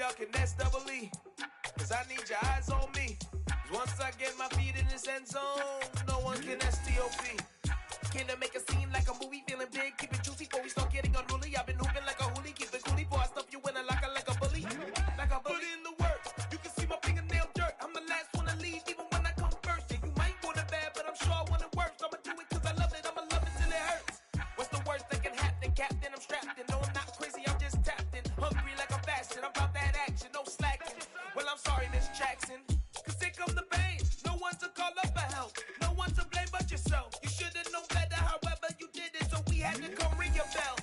y'all can S-double-E, 'cause I need your eyes on me. 'Cause once I get my feet in this end zone, no one can S-T-O-P. Killer make a scene like a movie, feeling big, keep it juicy before we start getting unruly. I've been hooping like a hoolie, keep it coolie before I stuff you in a locker like a bully. Like a bully. Put in the work, you can see my fingernail dirt. I'm the last one to leave, even when I come first. Yeah, you might want it bad, but I'm sure I want it worse. I'ma do it 'cause I love it, I'ma love it till it hurts. What's the worst that can happen, Captain? I'm strapped in, no I'm not crazy, I'm just tapped in. Hungry like I'm fasting, I'm about that action, no slacking. Well, I'm sorry, Miss Jackson, 'cause here come the pain. No one to call up for help, no one to blame but yourself. You should've known better, however you did it, so we had to come ring your bell.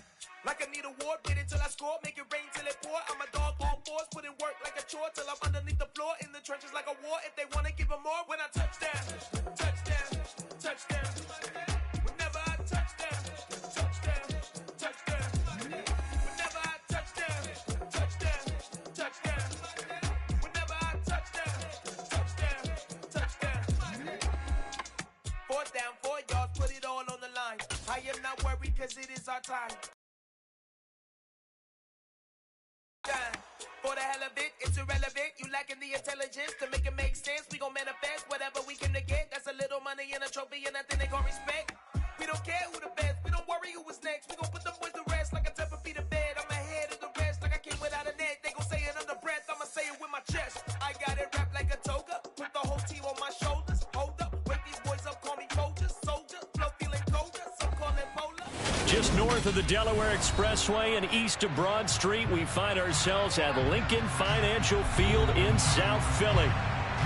Like I need a award, wait until I score, make it rain till it pour. I'm a dog on fours, put in work like a chore till I'm underneath the floor, in the trenches like a war. If they wanna give them more, when I touch down, touchdown, touchdown. Whenever I touch down, touchdown, touchdown. Whenever I touch down, touchdown, touchdown. Whenever I touch down, touchdown, touchdown. 4th down, 4 yards, put it all on the line. I am not worried 'cause it is our time. For the hell of it, it's irrelevant. You lacking the intelligence to make it make sense. We gon' manifest whatever we can to get. That's a little money and a trophy and nothing they gon' respect. We don't care who the best, we don't worry who was next. We gon' put them boys to rest like a 10 feet of bed. I'm ahead of the rest like I came without a net. They gon' say it under breath, I'ma say it with my chest. I got it wrapped like a toga, put the whole team on my shoulders. Hold up, wake these boys up, call me Folgers. Soldier, flow feeling colder, some call it polar. Just north of the Delaware Expressway and east of Broad Street, we find ourselves at Lincoln Financial Field in South Philly.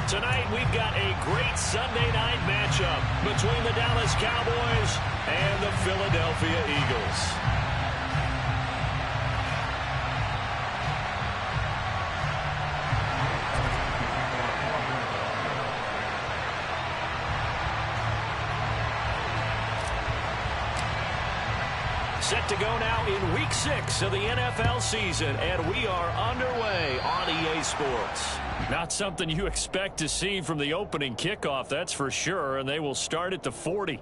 Tonight, we've got a great Sunday night matchup between the Dallas Cowboys and the Philadelphia Eagles. Set to go now in Week 6 of the NFL season, and we are underway on EA Sports. Not something you expect to see from the opening kickoff, that's for sure, and they will start at the 40.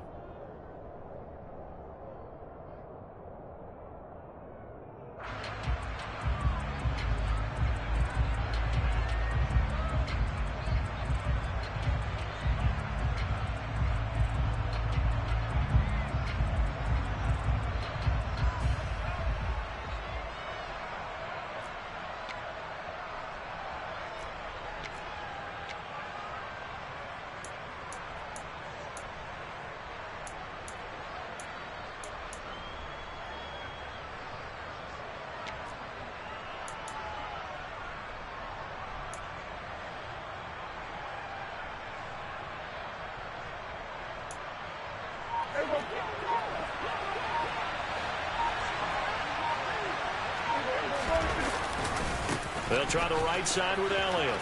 They'll try the right side with Elliott.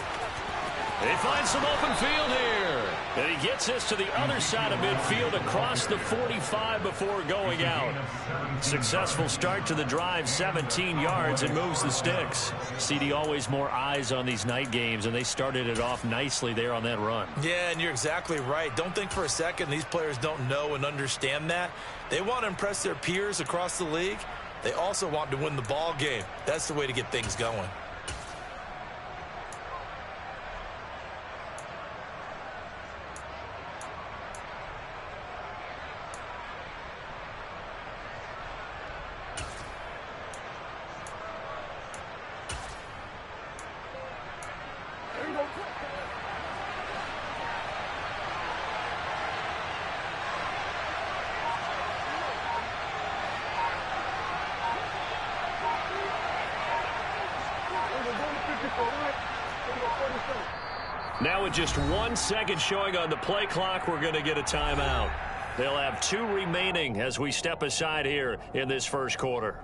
He finds some open field here. And he gets us to the other side of midfield across the 45 before going out. Successful start to the drive, 17 yards, and moves the sticks. CD, always more eyes on these night games, and they started it off nicely there on that run. Yeah, and you're exactly right. Don't think for a second these players don't know and understand that. They want to impress their peers across the league. They also want to win the ball game. That's the way to get things going. Now with just 1 second showing on the play clock, we're going to get a timeout. They'll have 2 remaining as we step aside here in this first quarter.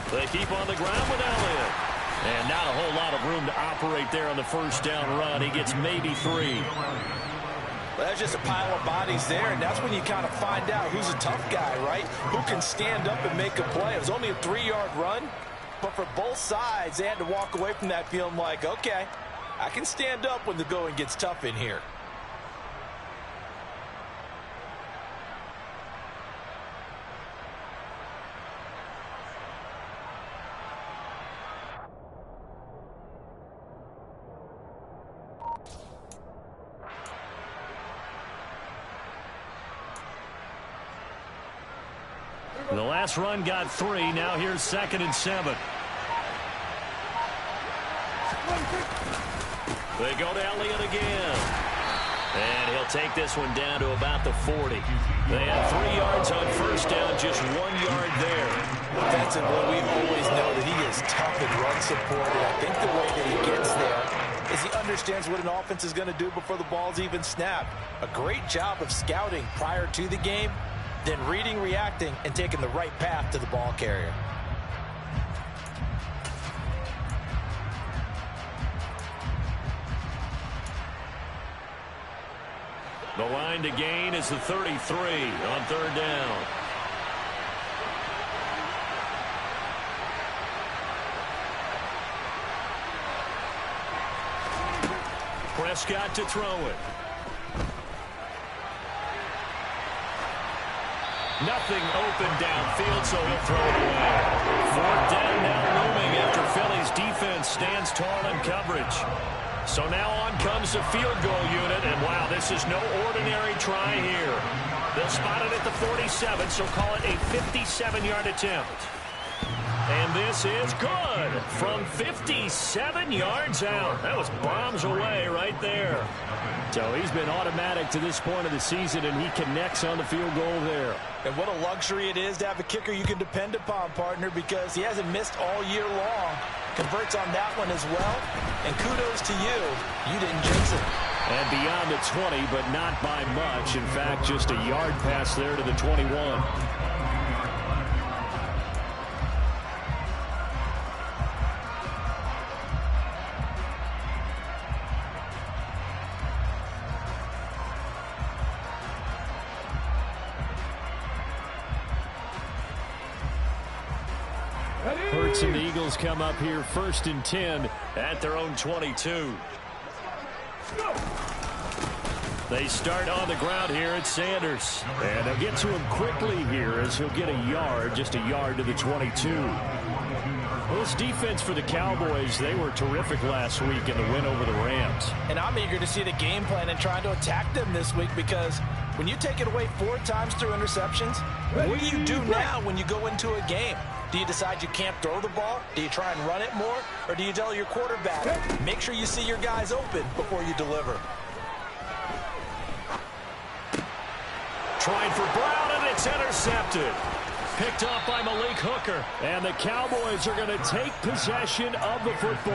They keep on the ground with Elliott. And not a whole lot of room to operate there on the first down run. He gets maybe 3. Well, that's just a pile of bodies there, and that's when you kind of find out who's a tough guy, right? Who can stand up and make a play. It was only a 3-yard run, but for both sides, they had to walk away from that feeling like, okay, I can stand up when the going gets tough in here. The last run got 3. Now here's 2nd and 7. They go to Elliott again. And he'll take this one down to about the 40. They have 3 yards on first down, just 1 yard there. Defensively, we always know that he is tough and run support. And I think the way that he gets there is he understands what an offense is going to do before the ball's even snapped. A great job of scouting prior to the game, then reading, reacting, and taking the right path to the ball carrier. The line to gain is the 33 on 3rd down. Prescott to throw it. Nothing open downfield, so he'll throw it away. 4th down now looming after Philly's defense stands tall in coverage. So now on comes the field goal unit, and wow, this is no ordinary try here. They'll spot it at the 47, so call it a 57-yard attempt. And this is good from 57 yards out. That was bombs away right there. So he's been automatic to this point of the season, and he connects on the field goal there. And what a luxury it is to have a kicker you can depend upon, partner, because he hasn't missed all year long. Converts on that one as well. And kudos to you. You didn't jinx it. And beyond the 20, but not by much. In fact, just a yard pass there to the 21. Hurts and the Eagles come up here 1st and 10 at their own 22. They start on the ground here at Sanders. And they'll get to him quickly here as he'll get a yard, just a yard to the 22. Well, this defense for the Cowboys, they were terrific last week in the win over the Rams. And I'm eager to see the game plan and trying to attack them this week, because when you take it away 4 times through interceptions, what do you do now when you go into a game? Do you decide you can't throw the ball? Do you try and run it more? Or do you tell your quarterback, make sure you see your guys open before you deliver? Tried for Brown, and it's intercepted. Picked off by Malik Hooker. And the Cowboys are going to take possession of the football.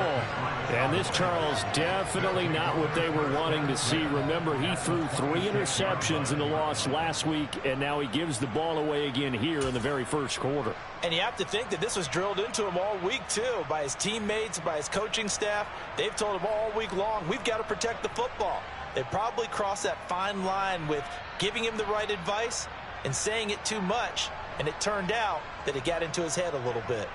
And this, Charles, definitely not what they were wanting to see. Remember, he threw 3 interceptions in the loss last week, and now he gives the ball away again here in the very first quarter. And you have to think that this was drilled into him all week, too, by his teammates, by his coaching staff. They've told him all week long, we've got to protect the football. They probably crossed that fine line with giving him the right advice and saying it too much. And it turned out that it got into his head a little bit.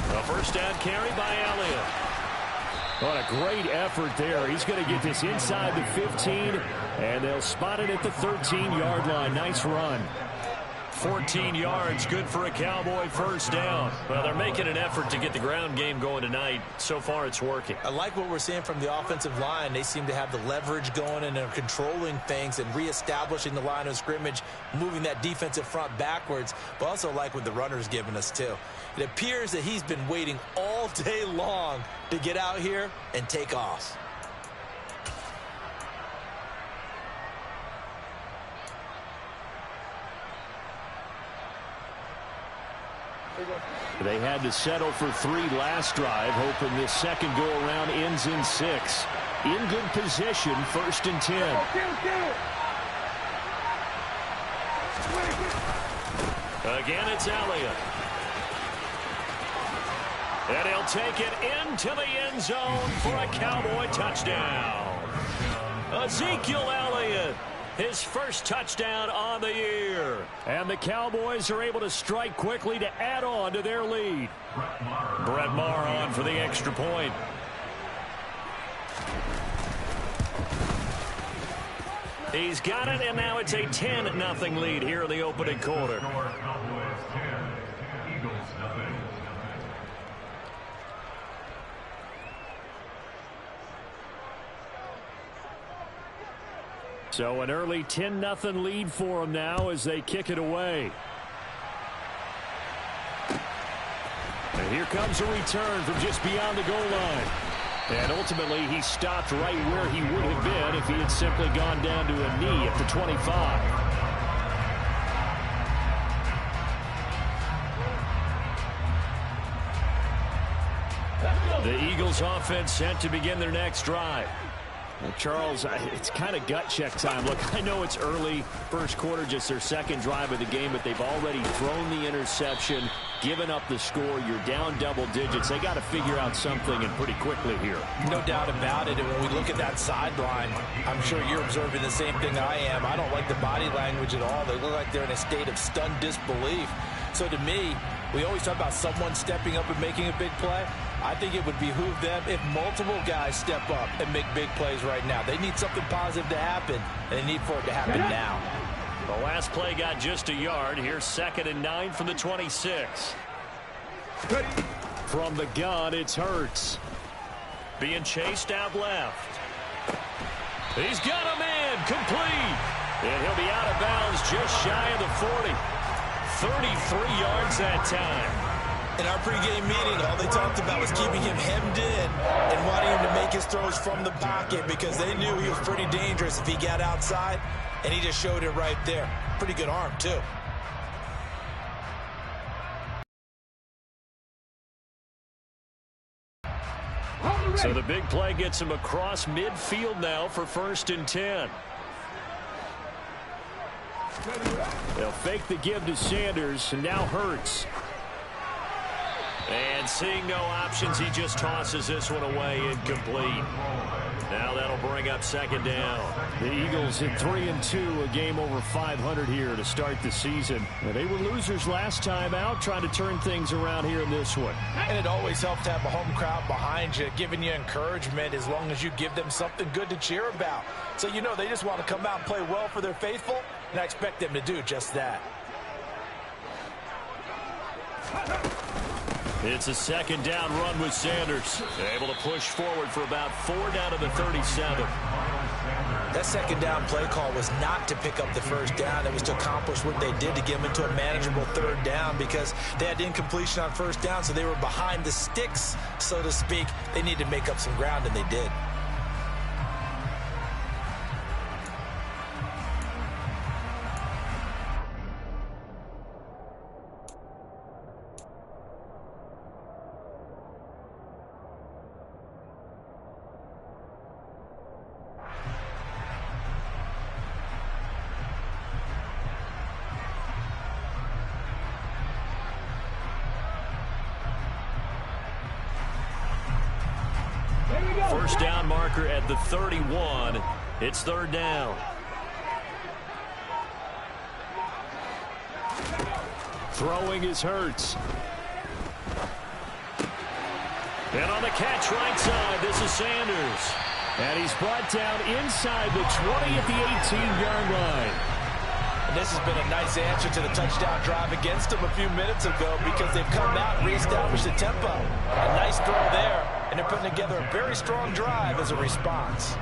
The first down carry by Elliott. What a great effort there. He's going to get this inside the 15, and they'll spot it at the 13-yard line. Nice run. 14 yards, good for a Cowboy first down. Well, they're making an effort to get the ground game going tonight. So far, it's working. I like what we're seeing from the offensive line. They seem to have the leverage going, and they're controlling things and reestablishing the line of scrimmage, moving that defensive front backwards, but also like what the runner's giving us, too. It appears that he's been waiting all day long to get out here and take off. They had to settle for 3 last drive, hoping this second go-around ends in 6. In good position, 1st and 10. Again, it's Elliott. And he'll take it into the end zone for a Cowboy touchdown. Ezekiel Elliott, his first touchdown on the year. And the Cowboys are able to strike quickly to add on to their lead. Brett Maher on for the extra point. He's got it, and now it's a 10-0 lead here in the opening quarter. So an early 10-0 lead for them now as they kick it away. And here comes a return from just beyond the goal line. And ultimately, he stopped right where he would have been if he had simply gone down to a knee at the 25. The Eagles offense set to begin their next drive. Well, Charles, it's kind of gut check time. Look, I know it's early, first quarter, just their second drive of the game, but they've already thrown the interception, given up the score. You're down double digits. They got to figure out something, and pretty quickly here. No doubt about it. And when we look at that sideline, I'm sure you're observing the same thing I am. I don't like the body language at all. They look like they're in a state of stunned disbelief. So to me, we always talk about someone stepping up and making a big play. I think it would behoove them if multiple guys step up and make big plays right now. They need something positive to happen, and they need for it to happen now. The last play got just a yard. Here's 2nd and 9 from the 26. From the gun, it's Hurts. Being chased out left. He's got him in, complete. And he'll be out of bounds just shy of the 40. 33 yards that time. In our pregame meeting, all they talked about was keeping him hemmed in and wanting him to make his throws from the pocket because they knew he was pretty dangerous if he got outside, and he just showed it right there. Pretty good arm, too. So the big play gets him across midfield now for 1st and 10. They'll fake the give to Sanders, and now Hurts. And seeing no options, he just tosses this one away, incomplete. Now that'll bring up 2nd down. The Eagles at 3-2, a game over 500 here to start the season. They were losers last time out, trying to turn things around here in this one. And it always helps to have a home crowd behind you, giving you encouragement as long as you give them something good to cheer about. So you know they just want to come out and play well for their faithful, and I expect them to do just that. It's a 2nd down run with Sanders. Able to push forward for about 4 down to the 37. That 2nd down play call was not to pick up the 1st down. It was to accomplish what they did to get them into a manageable 3rd down because they had incompletion on 1st down, so they were behind the sticks, so to speak. They needed to make up some ground, and they did. First down marker at the 31. It's 3rd down. Throwing is Hurts. And on the catch right side, this is Sanders. And he's brought down inside the 20 at the 18-yard line. And this has been a nice answer to the touchdown drive against them a few minutes ago because they've come out and reestablished the tempo. A nice throw there, and they're putting together a very strong drive as a response.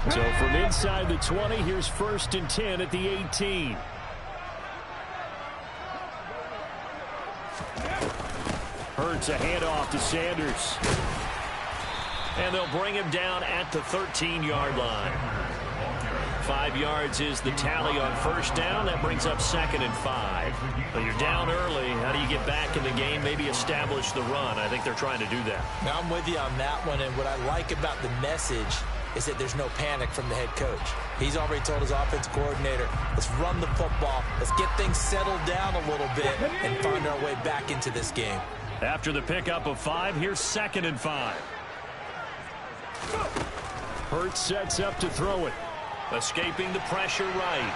So from inside the 20, here's 1st and 10 at the 18. Hurts a handoff to Sanders. And they'll bring him down at the 13-yard line. 5 yards is the tally on first down. That brings up 2nd and 5. But you're down early. How do you get back in the game? Maybe establish the run. I think they're trying to do that. Now, I'm with you on that one. And what I like about the message is that there's no panic from the head coach. He's already told his offensive coordinator, let's run the football. Let's get things settled down a little bit and find our way back into this game. After the pickup of 5, here's 2nd and 5. Hurts sets up to throw it. Escaping the pressure right.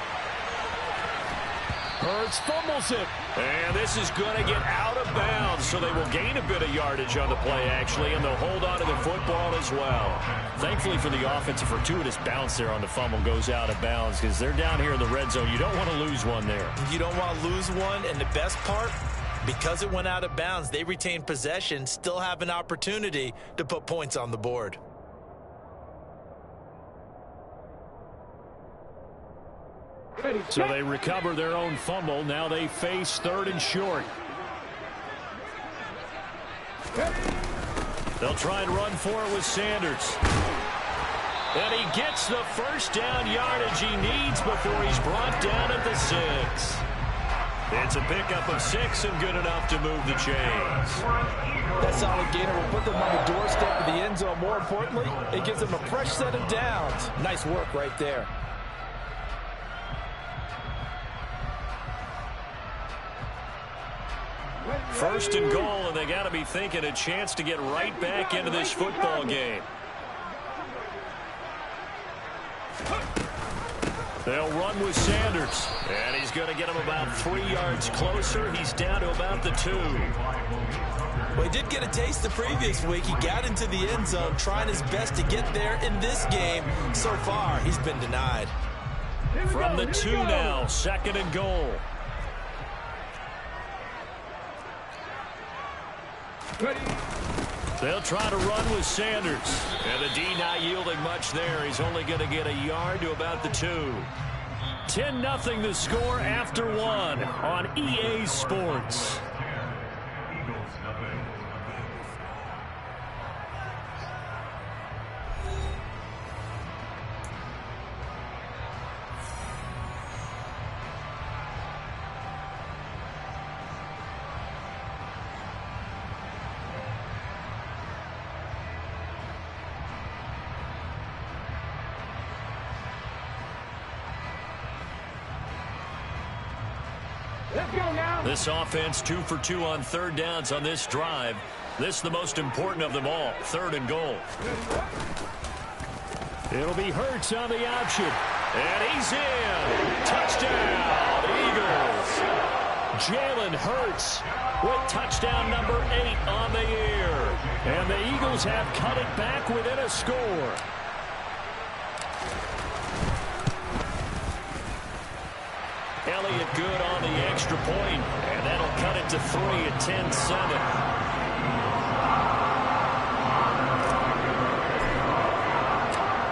Hurts fumbles it. And this is going to get out of bounds, so they will gain a bit of yardage on the play, actually, and they'll hold on to the football as well. Thankfully for the offense, a fortuitous bounce there on the fumble goes out of bounds because they're down here in the red zone. You don't want to lose one there. You don't want to lose one, and the best part, because it went out of bounds, they retain possession, still have an opportunity to put points on the board. So they recover their own fumble. Now they face 3rd and short. They'll try and run for it with Sanders. And he gets the first down yardage he needs before he's brought down at the 6. It's a pickup of 6 and good enough to move the chains. That solid gainer will put them on the doorstep of the end zone. More importantly, it gives them a fresh set of downs. Nice work right there. First and goal, and they got to be thinking a chance to get right back into this football game. They'll run with Sanders, and he's going to get him about 3 yards closer. He's down to about the 2. Well, he did get a taste the previous week. He got into the end zone, trying his best to get there in this game. So far, he's been denied. From the 2 now, 2nd and goal. They'll try to run with Sanders. And the D not yielding much there. He's only going to get a yard to about the 2. 10-0 the score after 1 on EA Sports. This offense 2 for 2 on 3rd downs on this drive. This the most important of them all, 3rd and goal. It'll be Hurts on the option. And he's in. Touchdown, Eagles. Jalen Hurts with touchdown number 8 on the year. And the Eagles have cut it back within a score. Elliott good on the extra point, and that'll cut it to 3 at 10-7.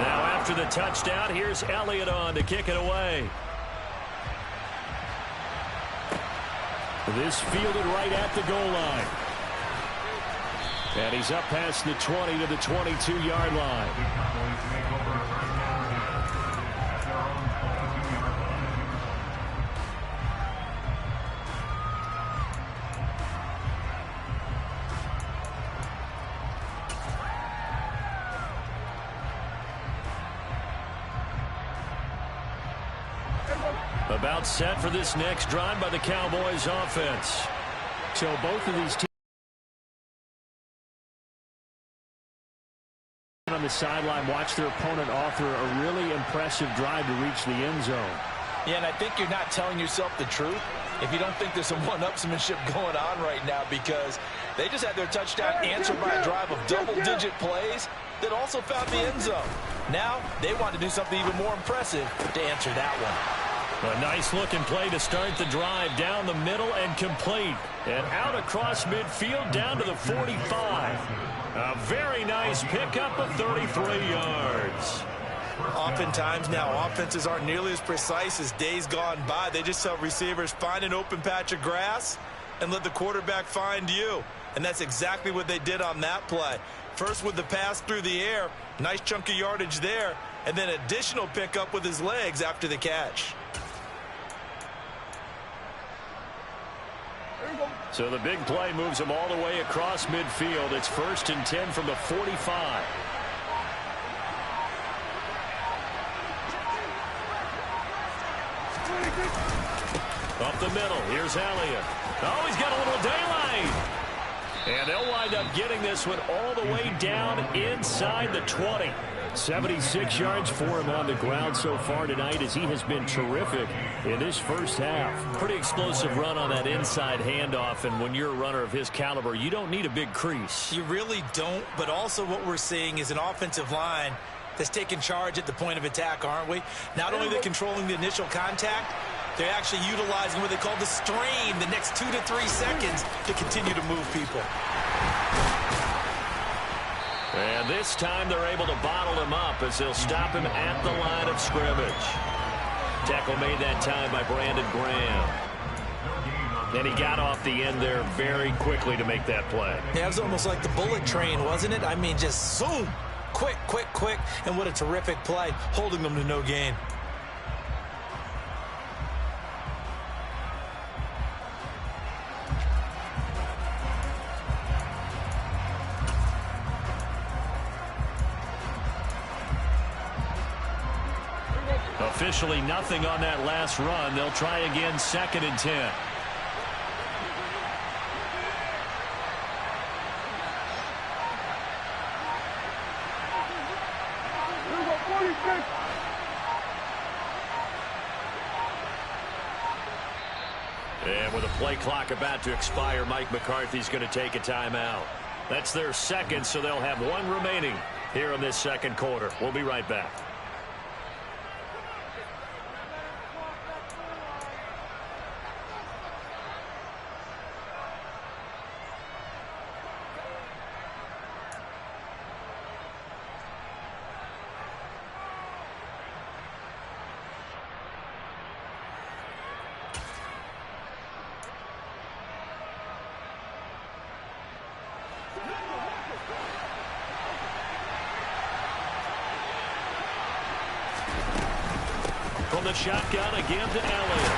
Now after the touchdown, here's Elliott on to kick it away. This fielded right at the goal line. And he's up past the 20 to the 22-yard line. About set for this next drive by the Cowboys offense. So both of these teams on the sideline watch their opponent author a really impressive drive to reach the end zone. Yeah, and I think you're not telling yourself the truth if you don't think there's some one-upsmanship going on right now, because they just had their touchdown answered by a drive of double-digit plays that also found the end zone. Now they want to do something even more impressive to answer that one. A nice-looking play to start the drive down the middle and complete. And out across midfield down to the 45. A very nice pickup of 33 yards. Oftentimes now, offenses aren't nearly as precise as days gone by. They just tell receivers, find an open patch of grass and let the quarterback find you. and that's exactly what they did on that play. First with the pass through the air, nice chunk of yardage there, and then additional pickup with his legs after the catch. So the big play moves him all the way across midfield. It's 1st and 10 from the 45. Up the middle, here's Elliott. Oh, he's got a little daylight. And they'll wind up getting this one all the way down inside the 20. 76 yards for him on the ground so far tonight as he has been terrific in this first half. Pretty explosive run on that inside handoff, and when you're a runner of his caliber, you don't need a big crease. You really don't, but also what we're seeing is an offensive line that's taking charge at the point of attack, aren't we? Not only they're controlling the initial contact, they're actually utilizing what they call the strain the next 2 to 3 seconds to continue to move people. And this time they're able to bottle him up as they'll stop him at the line of scrimmage. Tackle made that time by Brandon Graham. And he got off the end there very quickly to make that play. Yeah, it was almost like the bullet train, wasn't it? I mean, just zoom. Quick, quick, quick. And what a terrific play, holding them to no gain. Officially nothing on that last run. They'll try again, 2nd and 10. And with a play clock about to expire, Mike McCarthy's going to take a timeout. That's their second, so they'll have one remaining here in this second quarter. We'll be right back. From the shotgun again to Elliott.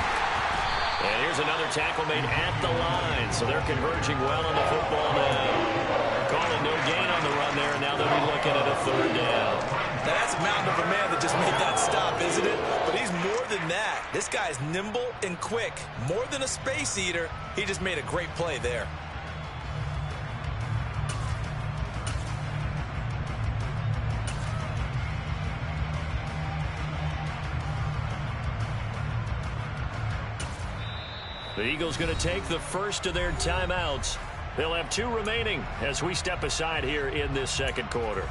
And here's another tackle made at the line. So they're converging well on the football now. Calling no gain on the run there, and now they'll be looking at a 3rd down. Now that's a mountain of a man that just made that stop, isn't it? But he's more than that. This guy's nimble and quick. More than a space eater. He just made a great play there. The Eagles going to take the first of their timeouts. They'll have 2 remaining as we step aside here in this second quarter.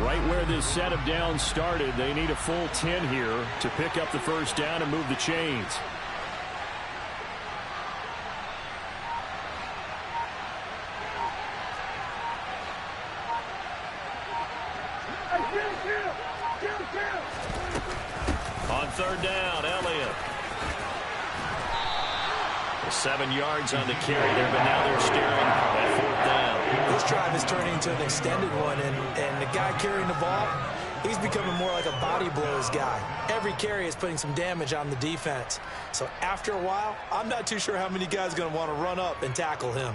Right where this set of downs started, they need a full 10 here to pick up the first down and move the chains. On 3rd down, Elliott. 7 yards on the carry there, but now they're staring at 4th down. This drive is turning into an extended one, and the guy carrying the ball, he's becoming more like a body blows guy. Every carry is putting some damage on the defense. So after a while, I'm not too sure how many guys are going to want to run up and tackle him.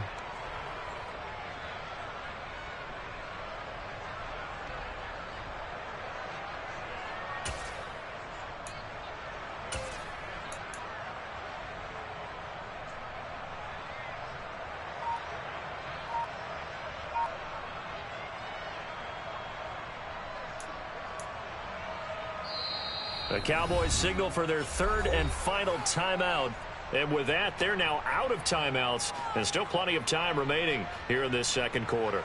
The Cowboys signal for their 3rd and final timeout. And with that, they're now out of timeouts and still plenty of time remaining here in this second quarter.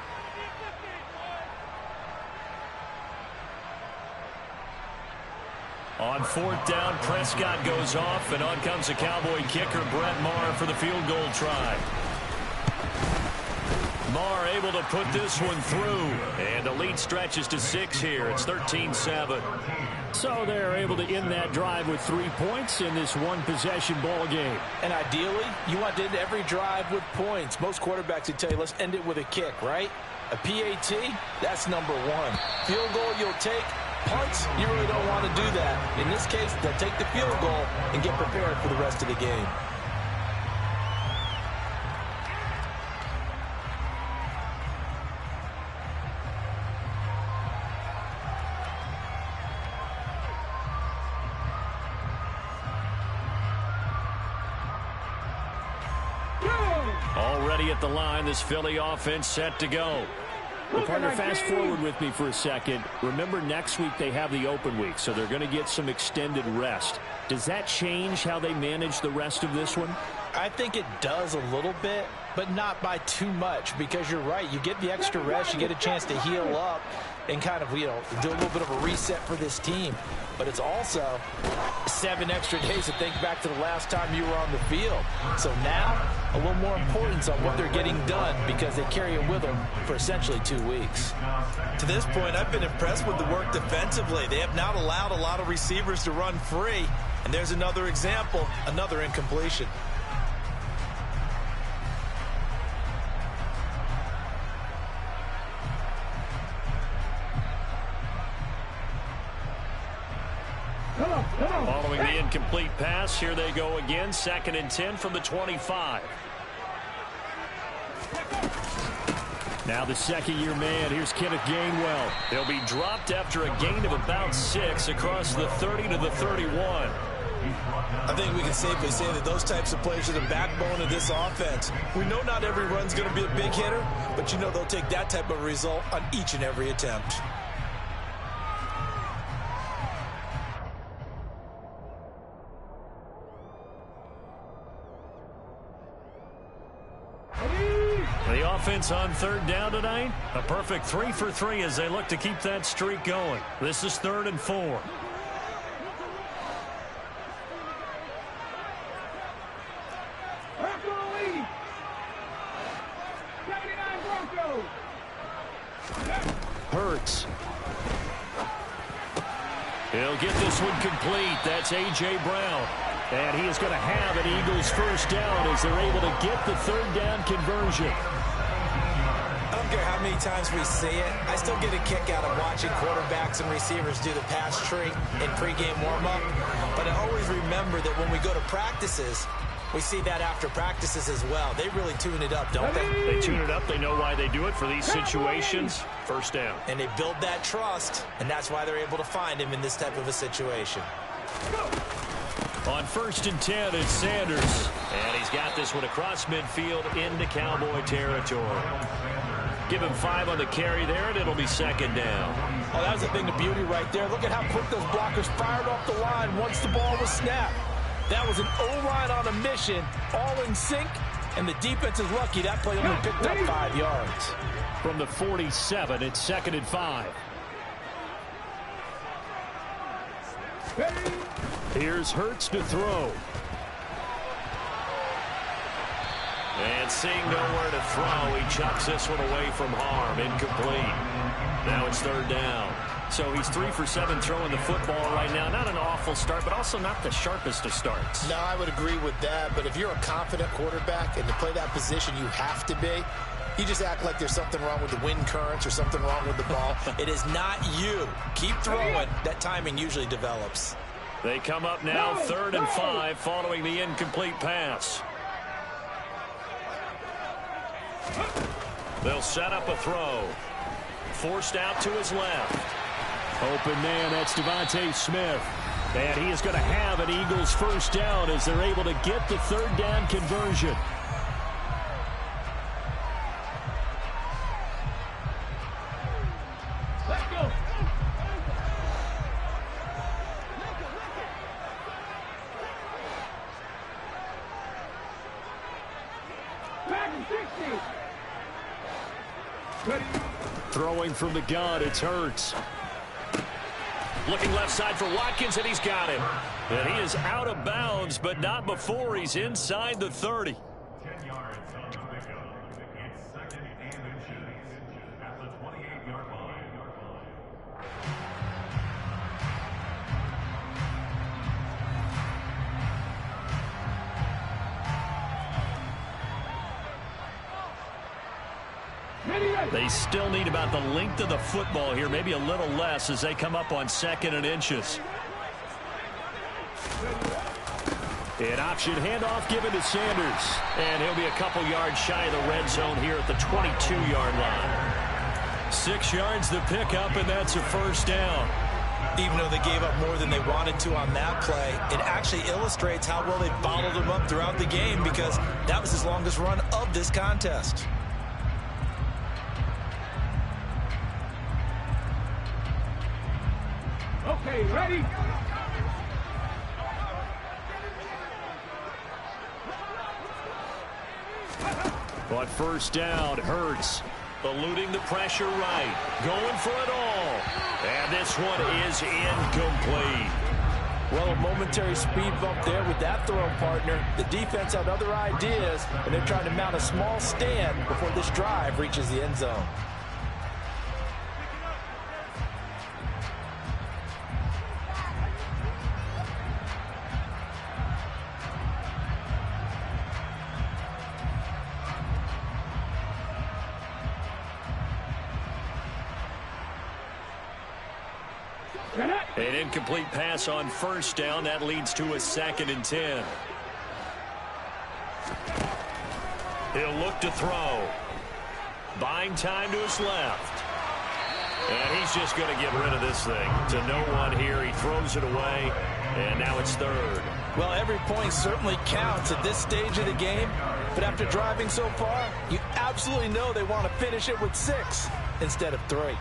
On 4th down, Prescott goes off, and on comes the Cowboy kicker, Brett Maher, for the field goal try. Maher able to put this one through, and the lead stretches to 6 here. It's 13-7. So they're able to end that drive with 3 points in this one-possession ball game. And ideally, you want to end every drive with points. Most quarterbacks would tell you, let's end it with a kick, right? A PAT, that's number 1. Field goal you'll take. Punts, you really don't want to do that. In this case, they'll take the field goal and get prepared for the rest of the game. Already at the line, this Philly offense set to go. Well, partner, fast forward with me for a second. Remember, next week they have the open week, so they're going to get some extended rest. Does that change how they manage the rest of this one? I think it does a little bit, but not by too much, because you're right. You get the extra rest, you get a chance to heal up and kind of, do a little bit of a reset for this team. But it's also 7 extra days to think back to the last time you were on the field. So now, a little more importance on what they're getting done, because they carry it with them for essentially 2 weeks. To this point, I've been impressed with the work defensively. They have not allowed a lot of receivers to run free. And there's another example, another incompletion. Following the incomplete pass, here they go again. 2nd and 10 from the 25. Now the second-year man. Here's Kenneth Gainwell. They'll be dropped after a gain of about 6 across the 30 to the 31. I think we can safely say that those types of plays are the backbone of this offense. We know not every run's going to be a big hitter, but they'll take that type of result on each and every attempt. The offense on 3rd down tonight, a perfect 3 for 3 as they look to keep that streak going. This is 3rd and 4. Hurts. He'll get this one complete. That's A.J. Brown. And he is going to have an Eagles first down as they're able to get the 3rd down conversion. I don't care how many times we see it. I still get a kick out of watching quarterbacks and receivers do the pass tree in pregame warm-up. But I always remember that when we go to practices, we see that after practices as well. They really tune it up, don't they? They tune it up. They know why they do it for these situations. First down. And they build that trust, and that's why they're able to find him in this type of a situation. On 1st and 10, it's Sanders. And he's got this one across midfield into Cowboy territory. Give him 5 on the carry there, and it'll be 2nd down. Oh, that was a thing of beauty right there. Look at how quick those blockers fired off the line once the ball was snapped. That was an O-line on a mission, all in sync, and the defense is lucky that play only picked up 5 yards. From the 47, it's 2nd and 5. Here's Hurts to throw. And seeing nowhere to throw, he chucks this one away from harm. Incomplete. Now it's 3rd down. So he's 3 for 7 throwing the football right now. Not an awful start, but also not the sharpest of starts. No, I would agree with that. But if you're a confident quarterback and to play that position, you have to be. You just act like there's something wrong with the wind currents or something wrong with the ball. It is not you. Keep throwing. That timing usually develops. They come up now 3rd and 5 following the incomplete pass. They'll set up a throw. Forced out to his left. Open man, that's Devontae Smith. And he is going to have an Eagles first down as they're able to get the 3rd down conversion. Let's go. Throwing from the gun, it's Hurts. Looking left side for Watkins, and he's got him. And he is out of bounds, but not before he's inside the 30. 10 yards on the pickup. It's second and inches at the 28-yard line. They still need about the length of the football here, maybe a little less as they come up on 2nd and inches. An option handoff given to Sanders. And he'll be a couple yards shy of the red zone here at the 22-yard line. 6 yards the pickup, and that's a first down. Even though they gave up more than they wanted to on that play, it actually illustrates how well they bottled them up throughout the game because that was his longest run of this contest. Okay, ready? On first down, Hurts eluding the pressure right, going for it all. And this one is incomplete. Well, a momentary speed bump there with that throw partner. The defense had other ideas, and they're trying to mount a small stand before this drive reaches the end zone. An incomplete pass on first down. That leads to a 2nd and 10. He'll look to throw. Buying time to his left. And he's just going to get rid of this thing. To no one here. He throws it away. And now it's 3rd. Well, every point certainly counts at this stage of the game. But after driving so far, you absolutely know they want to finish it with 6 instead of 3.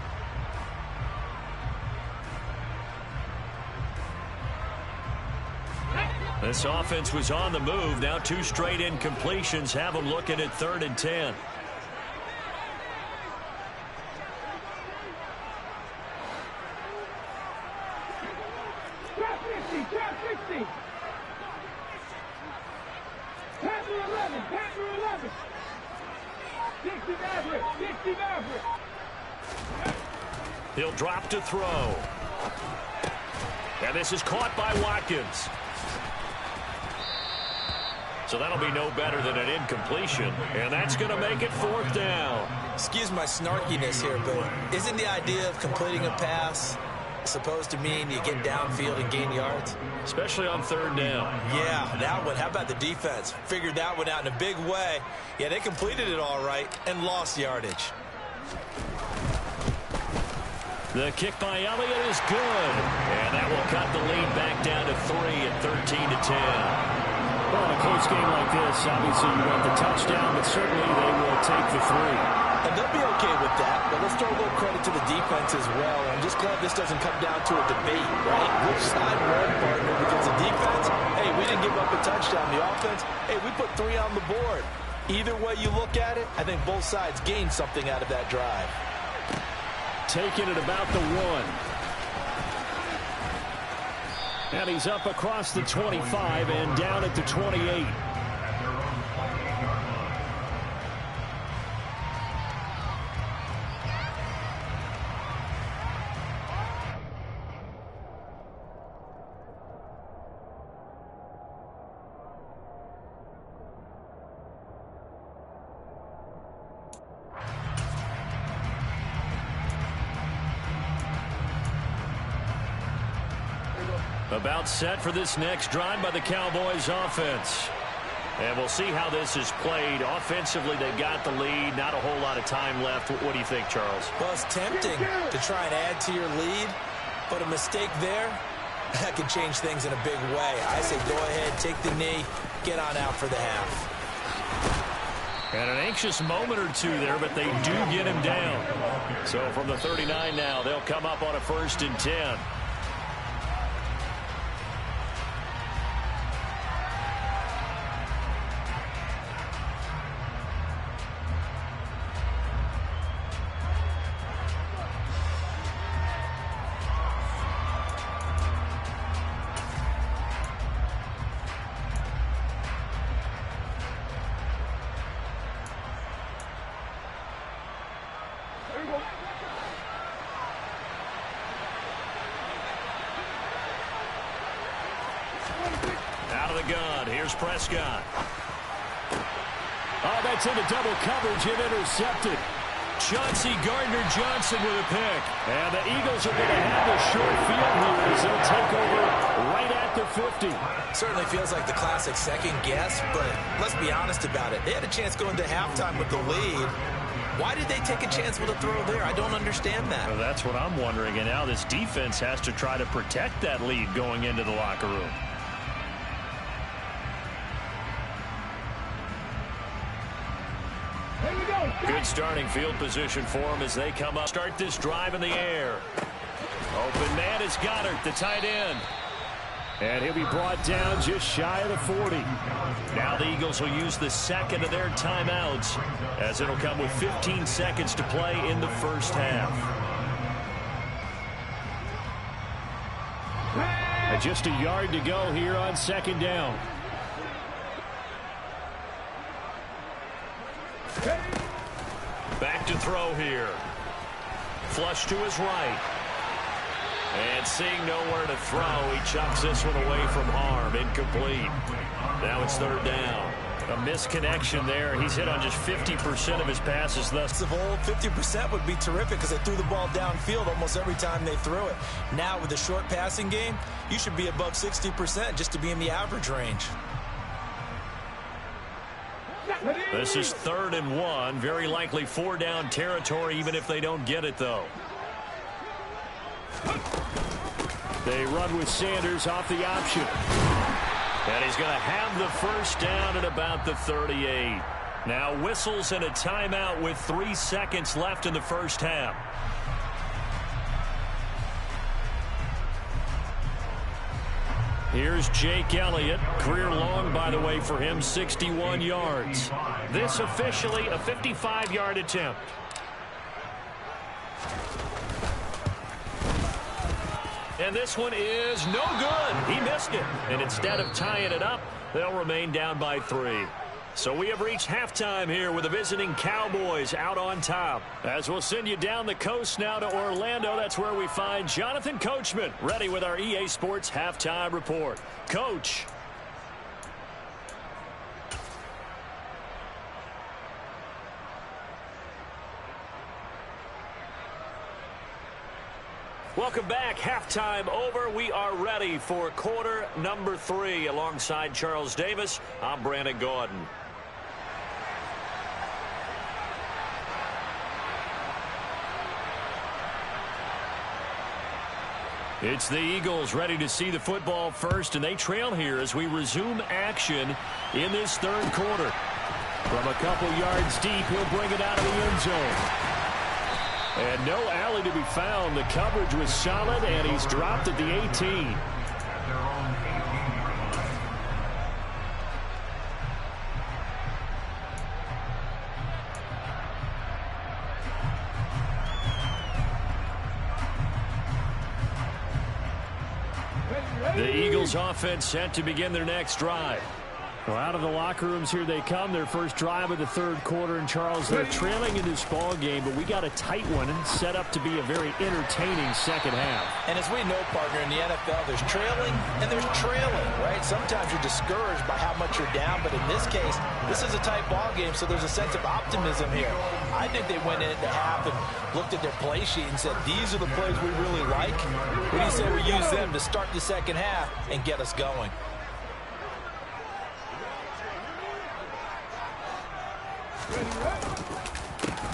This offense was on the move. Now 2 straight incompletions have them looking at 3rd and 10. Trap 50, trap 50. Panther 11, Panther 11. 60 Maverick, 60 Maverick. He'll drop to throw. And this is caught by Watkins. So that'll be no better than an incompletion. And that's going to make it 4th down. Excuse my snarkiness here, but isn't the idea of completing a pass supposed to mean you get downfield and gain yards? Especially on 3rd down. Yeah, that one. How about the defense? Figured that one out in a big way. Yeah, they completed it all right and lost yardage. The kick by Elliott is good. And that will cut the lead back down to 3 at 13 to 10. Well, in a close game like this, obviously you want the touchdown, but certainly they will take the 3. And they'll be okay with that, but let's throw a little credit to the defense as well. I'm just glad this doesn't come down to a debate, right? Which side won, partner? Because the defense, hey, we didn't give up a touchdown. The offense, hey, we put 3 on the board. Either way you look at it, I think both sides gained something out of that drive. Taking it about the 1. And he's up across the 25 and down at the 28. About set for this next drive by the Cowboys offense. And we'll see how this is played. Offensively, they got the lead. Not a whole lot of time left. What do you think, Charles? Well, it's tempting to try and add to your lead, but a mistake there, that can change things in a big way. I say go ahead, take the knee, get on out for the half. And an anxious moment or two there, but they do get him down. So from the 39 now, they'll come up on a 1st and 10. the gun. Here's Prescott. Oh, that's into double coverage and intercepted. Chauncey Gardner-Johnson with a pick. And the Eagles are going to have a short field here as they'll take over right at the 50. Certainly feels like the classic second guess, but let's be honest about it. They had a chance going to halftime with the lead. Why did they take a chance with a throw there? I don't understand that. Well, that's what I'm wondering. And now this defense has to try to protect that lead going into the locker room. Good starting field position for them as they come up. Start this drive in the air. Open man is Goddard, the tight end. And he'll be brought down just shy of the 40. Now the Eagles will use the second of their timeouts as it'll come with 15 seconds to play in the first half. And just a yard to go here on second down. Back to throw here. Flush to his right. And seeing nowhere to throw, he chucks this one away from harm. Incomplete. Now it's third down. A misconnection there. He's hit on just 50% of his passes thus. Of old, 50% would be terrific because they threw the ball downfield almost every time they threw it. Now with the short passing game, you should be above 60% just to be in the average range. This is 3rd and 1. Very likely 4-down territory even if they don't get it, though. They run with Sanders off the option. And he's going to have the first down at about the 38. Now whistles and a timeout with 3 seconds left in the first half. Here's Jake Elliott. Career long, by the way, for him, 61 yards. This officially a 55-yard attempt. And this one is no good. He missed it. And instead of tying it up, they'll remain down by 3. So we have reached halftime here with the visiting Cowboys out on top. As we'll send you down the coast now to Orlando, that's where we find Jonathan Coachman ready with our EA Sports halftime report. Coach. Welcome back. Halftime over. We are ready for quarter number 3. Alongside Charles Davis, I'm Brandon Gordon. It's the Eagles ready to see the football first, and they trail here as we resume action in this third quarter. From a couple yards deep, he'll bring it out of the end zone. And no alley to be found. The coverage was solid, and he's dropped at the 18. The Eagles offense set to begin their next drive. Well, out of the locker rooms here they come. Their first drive of the third quarter. And, Charles, they're trailing in this ball game, but we got a tight one set up to be a very entertaining second half. And as we know, partner, in the NFL, there's trailing and there's trailing, right? Sometimes you're discouraged by how much you're down, but in this case, this is a tight ball game, so there's a sense of optimism here. I think they went into half and looked at their play sheet and said, these are the plays we really like. What do you say we use them to start the second half and get us going?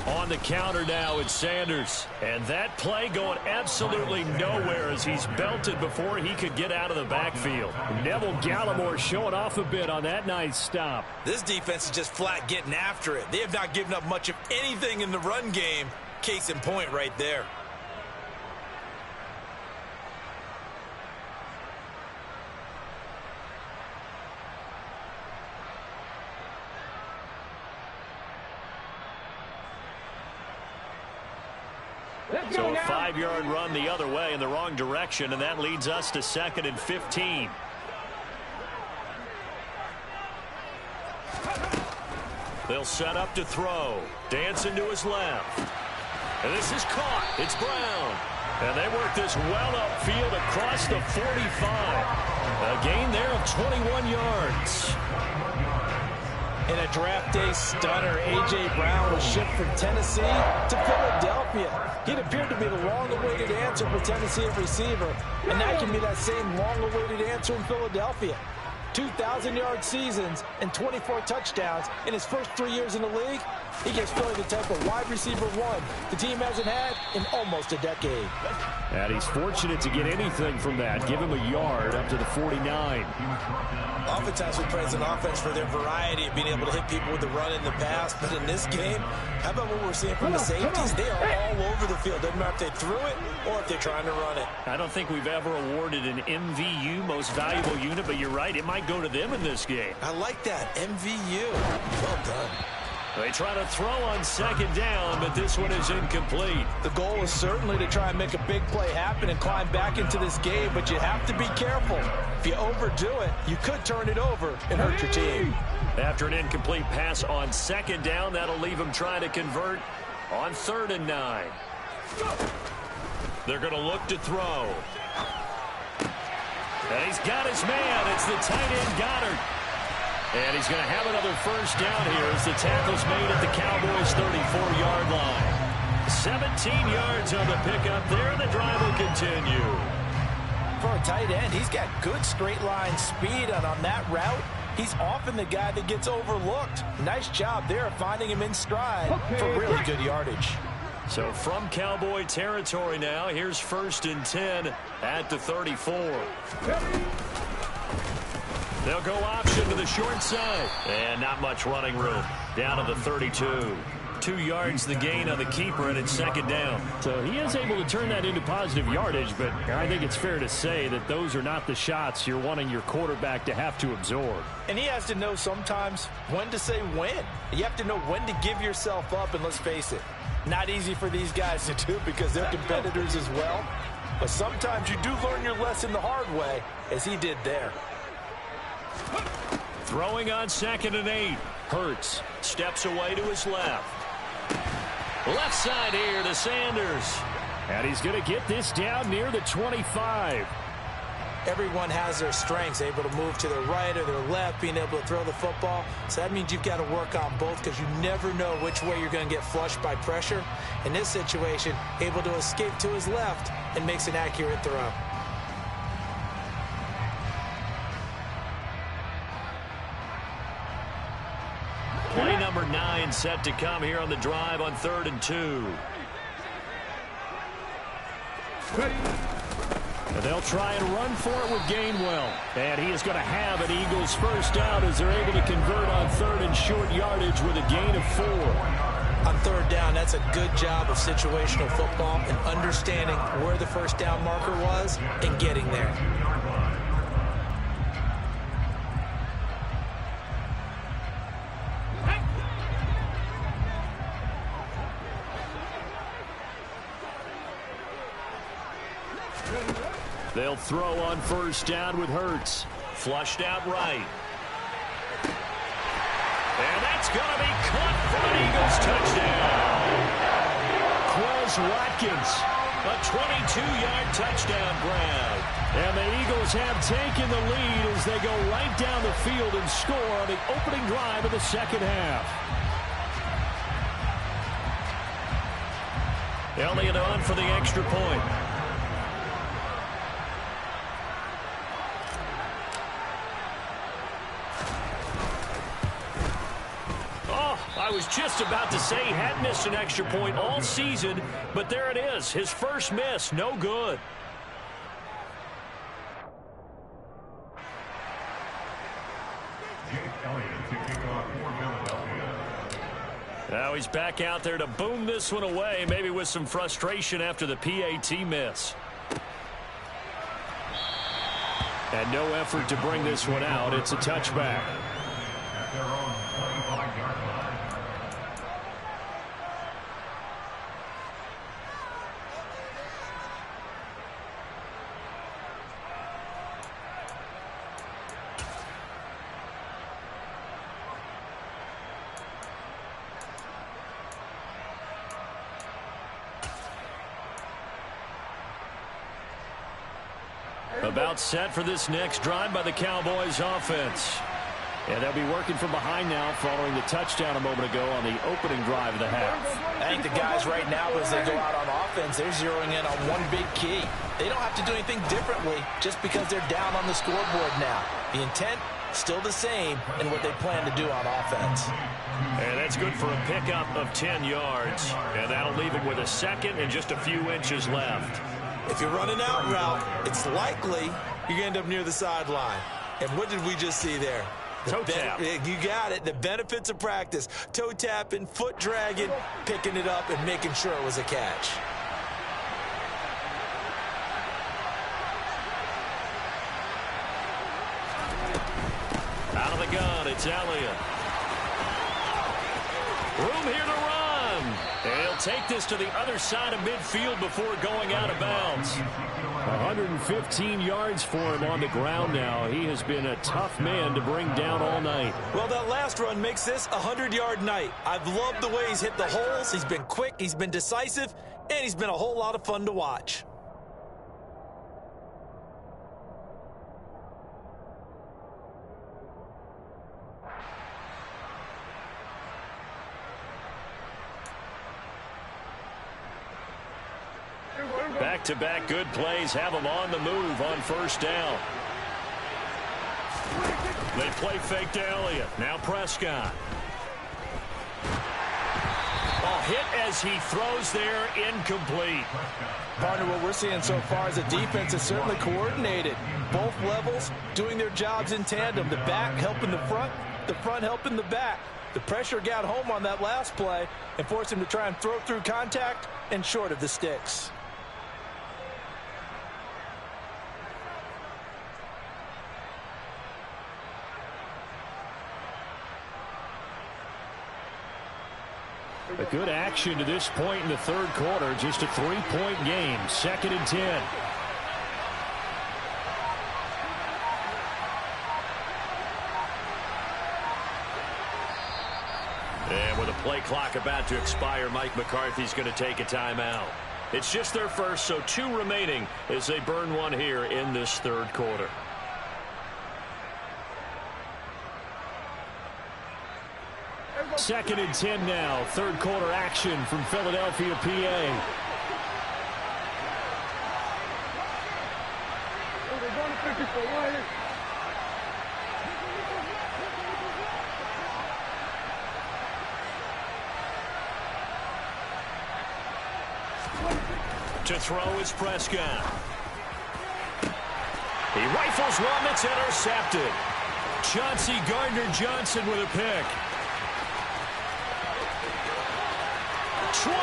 On the counter now, it's Sanders. And that play going absolutely nowhere as he's belted before he could get out of the backfield. Neville Gallimore showing off a bit on that nice stop. This defense is just flat getting after it. They have not given up much of anything in the run game. Case in point right there. So a 5-yard run the other way in the wrong direction, and that leads us to 2nd and 15. They'll set up to throw. Dancing to his left. And this is caught. It's Brown. And they work this well upfield across the 45. A gain there of 21 yards. In a draft day stunner, A.J. Brown was shipped from Tennessee to Philadelphia. He'd appeared to be the long-awaited answer for Tennessee at receiver, and now he can be that same long-awaited answer in Philadelphia. 2,000-yard seasons and 24 touchdowns in his first 3 years in the league. He gives Philly the type of wide receiver one the team hasn't had in almost a decade. And he's fortunate to get anything from that. Give him a yard up to the 49. Oftentimes we praise an offense for their variety of being able to hit people with the run in the pass, but in this game, how about what we're seeing from the safeties? They are all over the field. Doesn't matter if they threw it or if they're trying to run it. I don't think we've ever awarded an MVU, most valuable unit, but you're right, it might go to them in this game. I like that. MVU. Well done. They try to throw on second down, but this one is incomplete. The goal is certainly to try and make a big play happen and climb back into this game, but you have to be careful. If you overdo it, you could turn it over and hurt your team. After an incomplete pass on second down, that'll leave him trying to convert on 3rd and 9. They're going to look to throw. And he's got his man. It's the tight end, Goddard. And he's going to have another first down here as the tackle's made at the Cowboys' 34-yard line. 17 yards on the pickup there, and the drive will continue. For a tight end, he's got good straight-line speed, and on that route, he's often the guy that gets overlooked. Nice job there of finding him in stride for really good yardage. So from Cowboy territory now, here's 1st and 10 at the 34. They'll go option to the short side. And not much running room. Down to the 32. 2 yards the gain on the keeper, and it's 2nd down. So he is able to turn that into positive yardage, but I think it's fair to say that those are not the shots you're wanting your quarterback to have to absorb. And he has to know sometimes when to say when. You have to know when to give yourself up, and let's face it, not easy for these guys to do because they're competitors as well. But sometimes you do learn your lesson the hard way, as he did there. Throwing on 2nd and 8. Hurts steps away to his left. Left side here to Sanders. And he's going to get this down near the 25. Everyone has their strengths, able to move to their right or their left, being able to throw the football. So that means you've got to work on both because you never know which way you're going to get flushed by pressure. In this situation, able to escape to his left and makes an accurate throw. Play number 9 set to come here on the drive on 3rd and 2. And they'll try and run for it with Gainwell. And he is going to have an Eagles first down as they're able to convert on 3rd and short yardage with a gain of 4. On 3rd down, that's a good job of situational football and understanding where the first down marker was and getting there. They'll throw on 1st down with Hurts. Flushed out right. And that's going to be caught for an Eagles touchdown. Quez Watkins, a 22-yard touchdown grab. And the Eagles have taken the lead as they go right down the field and score on the opening drive of the 2nd half. Elliott on for the extra point. I was just about to say he had missed an extra point all season, but there it is. His first miss, no good. Now he's back out there to boom this one away, maybe with some frustration after the PAT miss. And no effort to bring this one out. It's a touchback. At their own 25-yard line. About set for this next drive by the Cowboys offense. And they'll be working from behind now following the touchdown a moment ago on the opening drive of the half. I think the guys right now, as they go out on offense, they're zeroing in on one big key. They don't have to do anything differently just because they're down on the scoreboard now. The intent, still the same in what they plan to do on offense. And that's good for a pickup of 10 yards. And that'll leave them with a second and just a few inches left. If you're running out route, it's likely you're going to end up near the sideline. And what did we just see there? Toe tap. You got it. The benefits of practice. Toe tapping, foot dragging, picking it up, and making sure it was a catch. Out of the gun, it's Elliott. Room here to run. And he'll take this to the other side of midfield before going out of bounds. 115 yards for him on the ground now. He has been a tough man to bring down all night. Well, that last run makes this a 100-yard night. I've loved the way he's hit the holes. He's been quick, he's been decisive, and he's been a whole lot of fun to watch. Back-to-back good plays have them on the move on first down. They play fake to Elliott. Now Prescott. Ball hit as he throws there, incomplete. Partner, what we're seeing so far is a defense is certainly coordinated. Both levels doing their jobs in tandem. The back helping the front helping the back. The pressure got home on that last play and forced him to try and throw through contact and short of the sticks. A good action to this point in the third quarter. Just a 3-point game. 2nd and 10. And with a play clock about to expire, Mike McCarthy's going to take a timeout. It's just their first, so 2 remaining as they burn one here in this third quarter. Second and 10 now. Third quarter action from Philadelphia, PA. To throw is Prescott. He rifles one that's intercepted. Chauncey Gardner-Johnson with a pick. 20.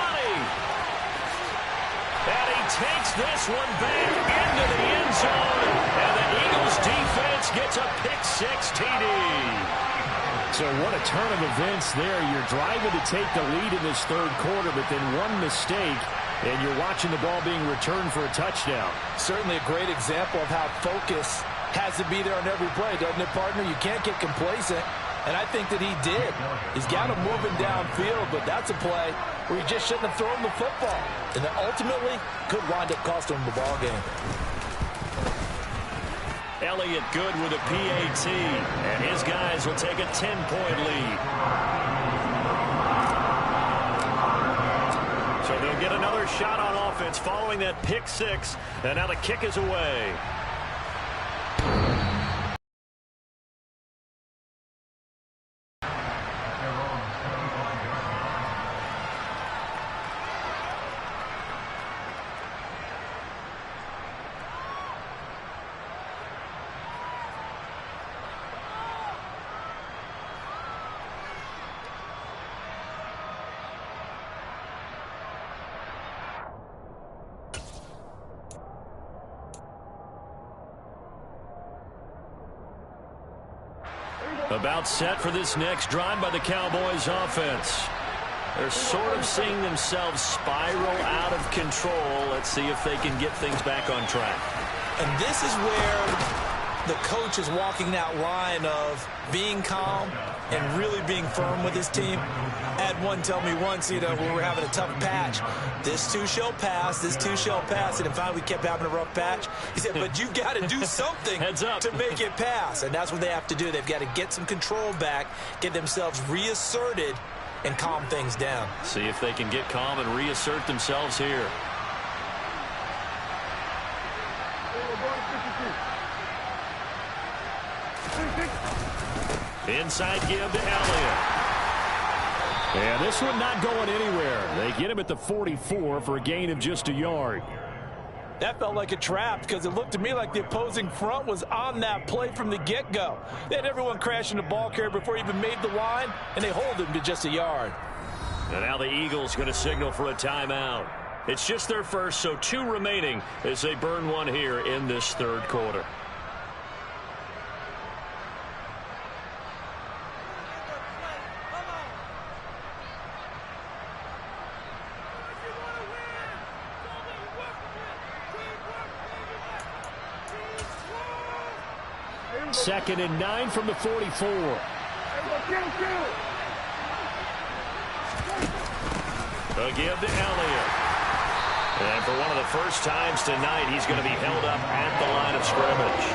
And he takes this one back into the end zone. And the Eagles defense gets a pick-6 TD. So what a turn of events there. You're driving to take the lead in this third quarter, but then one mistake, and you're watching the ball being returned for a touchdown. Certainly a great example of how focus has to be there on every play, doesn't it, partner? You can't get complacent, and I think that he did. He's got him moving downfield, but that's a play where he just shouldn't have thrown the football. And that ultimately could wind up costing him the ball game. Elliott good with a PAT, and his guys will take a 10-point lead. So they'll get another shot on offense following that pick-6, and now the kick is away. About set for this next drive by the Cowboys offense. They're sort of seeing themselves spiral out of control. Let's see if they can get things back on track. And this is where the coach is walking that line of being calm and really being firm with his team. I had one tell me once, when we were having a tough patch, this too shall pass, this too shall pass, and finally we kept having a rough patch. He said, but you've got to do something to make it pass, and that's what they have to do. They've got to get some control back, get themselves reasserted, and calm things down. See if they can get calm and reassert themselves here. Inside give to Elliott. And this one not going anywhere. They get him at the 44 for a gain of just a yard. That felt like a trap because it looked to me like the opposing front was on that play from the get-go. They had everyone crashing the ball carrier before he even made the line, and they hold him to just a yard. And now the Eagles going to signal for a timeout. It's just their first, so 2 remaining as they burn one here in this third quarter. Second and 9 from the 44. A give to Elliott. And for one of the first times tonight, he's going to be held up at the line of scrimmage.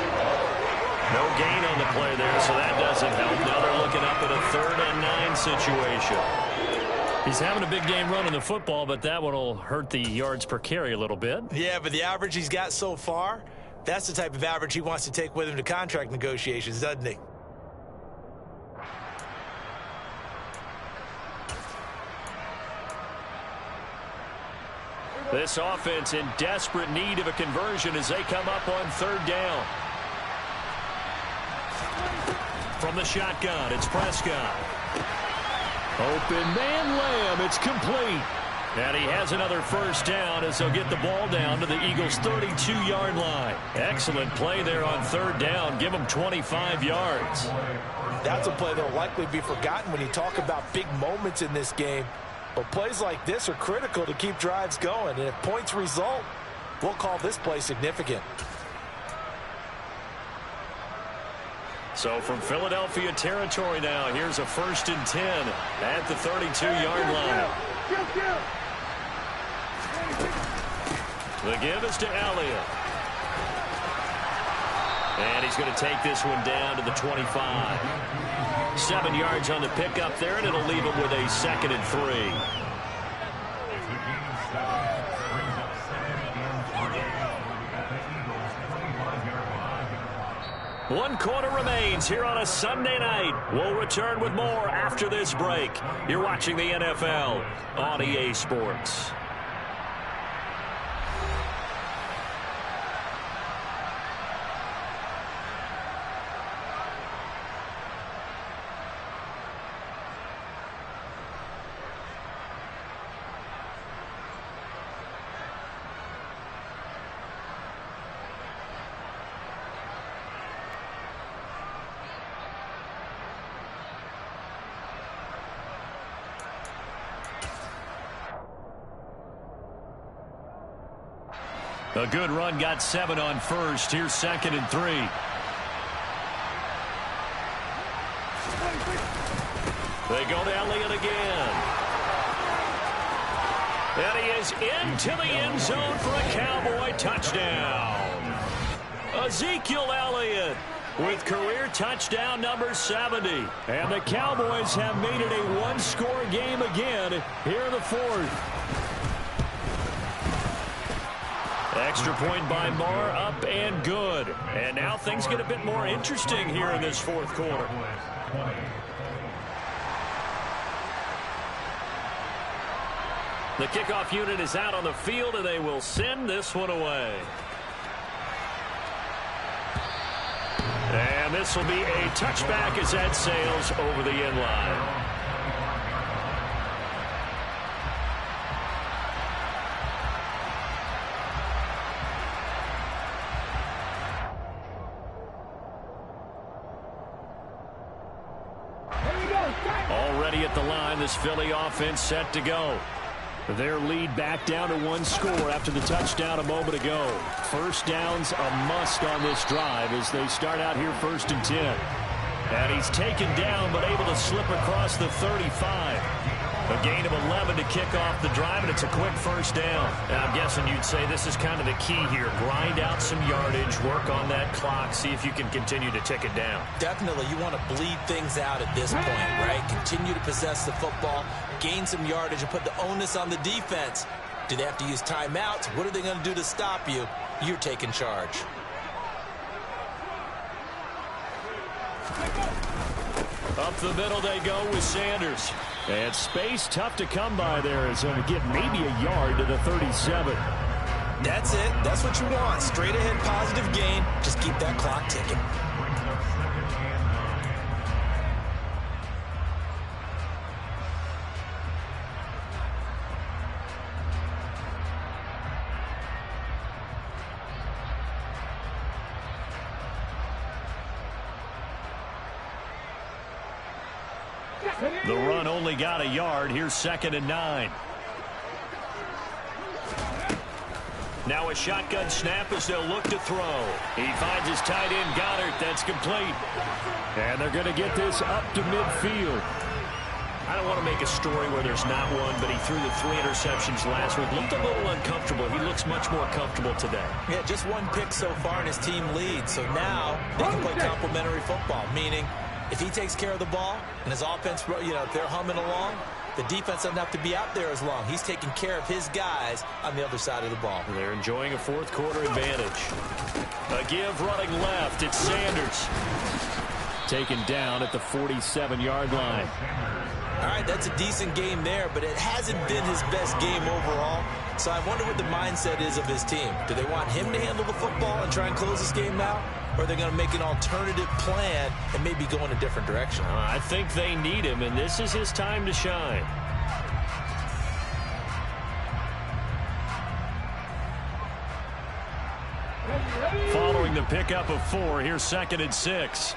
No gain on the play there, so that doesn't help. Now they're looking up at a 3rd and 9 situation. He's having a big game running the football, but that one will hurt the yards per carry a little bit. Yeah, but the average he's got so far, that's the type of average he wants to take with him to contract negotiations, doesn't he? This offense in desperate need of a conversion as they come up on 3rd down. From the shotgun, it's Prescott. Open man Lamb. It's complete. And he has another first down as they'll get the ball down to the Eagles' 32-yard line. Excellent play there on 3rd down. Give them 25 yards. That's a play that will likely be forgotten when you talk about big moments in this game. But plays like this are critical to keep drives going. And if points result, we'll call this play significant. So from Philadelphia territory now, here's a 1st and 10 at the 32-yard line. The give is to Elliott. And he's going to take this one down to the 25. 7 yards on the pickup there, and it'll leave him with a 2nd and 3. 1 quarter remains here on a Sunday night. We'll return with more after this break. You're watching the NFL on EA Sports. A good run, got 7 on first. Here's 2nd and 3. They go to Elliott again. And he is into the end zone for a Cowboy touchdown. Ezekiel Elliott with career touchdown number 70. And the Cowboys have made it a 1-score game again here in the 4th. Extra point by Marr, up and good. And now things get a bit more interesting here in this 4th quarter. The kickoff unit is out on the field, and they will send this one away. And this will be a touchback as that sails over the end line. Already at the line, this Philly offense set to go. Their lead back down to one score after the touchdown a moment ago. First down's a must on this drive as they start out here 1st and 10. And he's taken down but able to slip across the 35. A gain of 11 to kick off the drive, and it's a quick first down. And I'm guessing you'd say this is kind of the key here. Grind out some yardage, work on that clock, see if you can continue to tick it down. Definitely, you want to bleed things out at this point, right? Continue to possess the football, gain some yardage, and put the onus on the defense. Do they have to use timeouts? What are they going to do to stop you? You're taking charge. Up the middle they go with Sanders. And space tough to come by there as he'll get maybe a yard to the 37. That's it. That's what you want. Straight ahead positive gain. Just keep that clock ticking. The run only got a yard. Here's 2nd and 9. Now a shotgun snap as they'll look to throw. He finds his tight end, Goddard. That's complete. And they're going to get this up to midfield. I don't want to make a story where there's not one, but he threw the 3 interceptions last week. Looked a little uncomfortable. He looks much more comfortable today. Yeah, just one pick so far and his team leads. So now they can play complementary football, meaning if he takes care of the ball and his offense, if they're humming along, the defense doesn't have to be out there as long. He's taking care of his guys on the other side of the ball. They're enjoying a 4th quarter advantage. A give running left. It's Sanders. Taken down at the 47-yard line. All right, that's a decent game there, but it hasn't been his best game overall. So I wonder what the mindset is of his team. Do they want him to handle the football and try and close this game out? Or are they going to make an alternative plan and maybe go in a different direction? I think they need him, and this is his time to shine. Following the pickup of 4, here's 2nd and 6.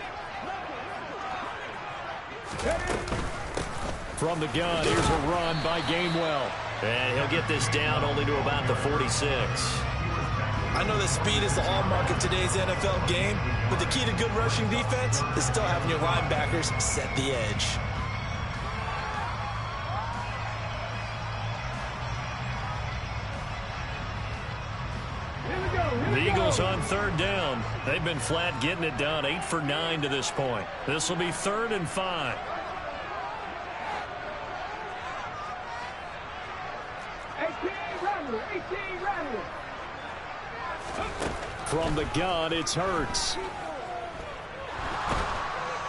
From the gun, here's a run by Gainwell. And he'll get this down only to about the 46. I know that speed is the hallmark of today's NFL game, but the key to good rushing defense is still having your linebackers set the edge. The Eagles on 3rd down. They've been flat getting it done. 8 for 9 to this point. This will be 3rd and 5. From the gun, it's Hurts.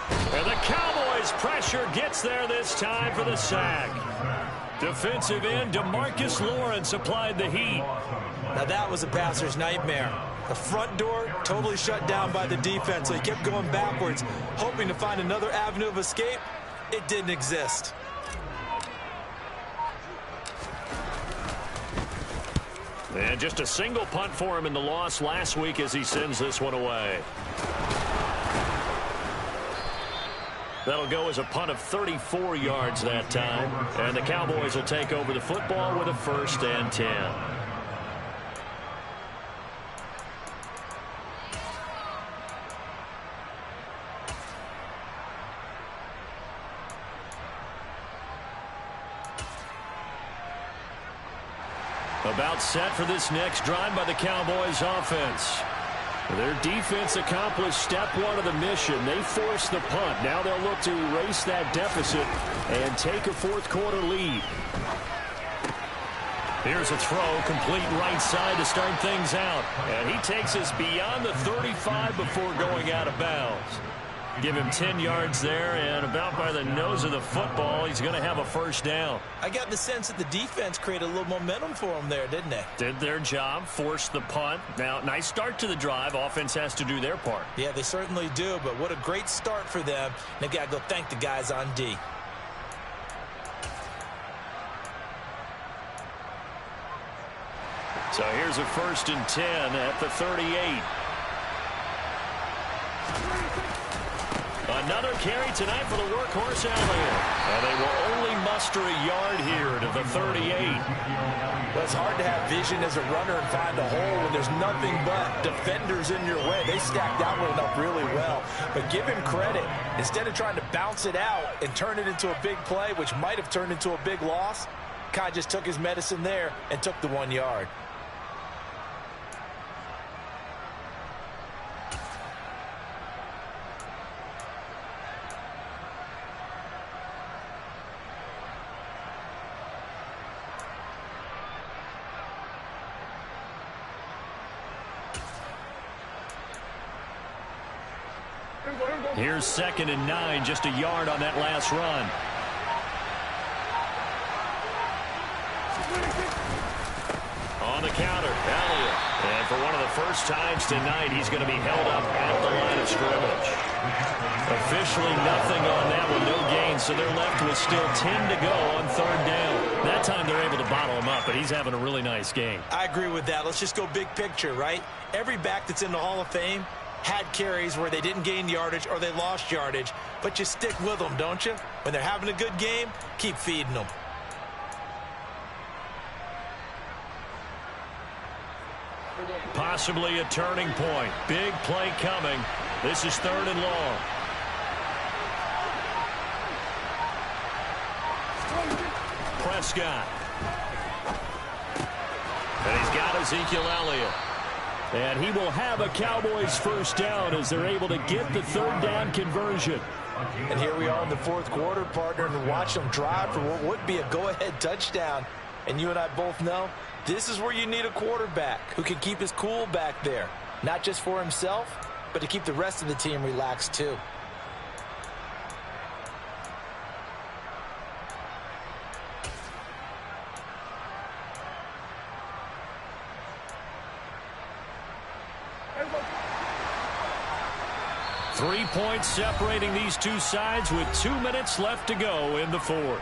And the Cowboys' pressure gets there this time for the sack. Defensive end DeMarcus Lawrence applied the heat. Now that was a passer's nightmare. The front door totally shut down by the defense, so he kept going backwards, hoping to find another avenue of escape. It didn't exist. And just a single punt for him in the loss last week as he sends this one away. That'll go as a punt of 34 yards that time. And the Cowboys will take over the football with a 1st and 10. About set for this next drive by the Cowboys offense. Their defense accomplished step 1 of the mission. They forced the punt. Now they'll look to erase that deficit and take a 4th quarter lead. Here's a throw, complete right side to start things out. And he takes us beyond the 35 before going out of bounds. Give him 10 yards there, and about by the nose of the football, he's going to have a 1st down. I got the sense that the defense created a little momentum for him there, didn't they? Did their job, forced the punt. Now, nice start to the drive. Offense has to do their part. Yeah, they certainly do, but what a great start for them. They've got to go thank the guys on D. So here's a 1st and 10 at the 38. A Another carry tonight for the workhorse Elliott. And they will only muster a yard here to the 38. Well, it's hard to have vision as a runner and find a hole when there's nothing but defenders in your way. They stacked that one up really well. But give him credit. Instead of trying to bounce it out and turn it into a big play, which might have turned into a big loss, Kai just took his medicine there and took the 1 yard. Here's 2nd and 9, just a yard on that last run. On the counter, Elliott. And for one of the first times tonight, he's going to be held up at the line of scrimmage. Officially nothing on that one, no gain, so they're left with still 10 to go on 3rd down. That time they're able to bottle him up, but he's having a really nice game. I agree with that. Let's just go big picture, right? Every back that's in the Hall of Fame had carries where they didn't gain yardage or they lost yardage, but you stick with them, don't you? When they're having a good game, keep feeding them. Possibly a turning point. Big play coming. This is 3rd and long. Prescott. And he's got Ezekiel Elliott. And he will have a Cowboys first down as they're able to get the 3rd down conversion. And here we are in the 4th quarter, partner, and watch them drive for what would be a go-ahead touchdown. And you and I both know this is where you need a quarterback who can keep his cool back there. Not just for himself, but to keep the rest of the team relaxed too. Three points separating these two sides with 2 minutes left to go in the 4th.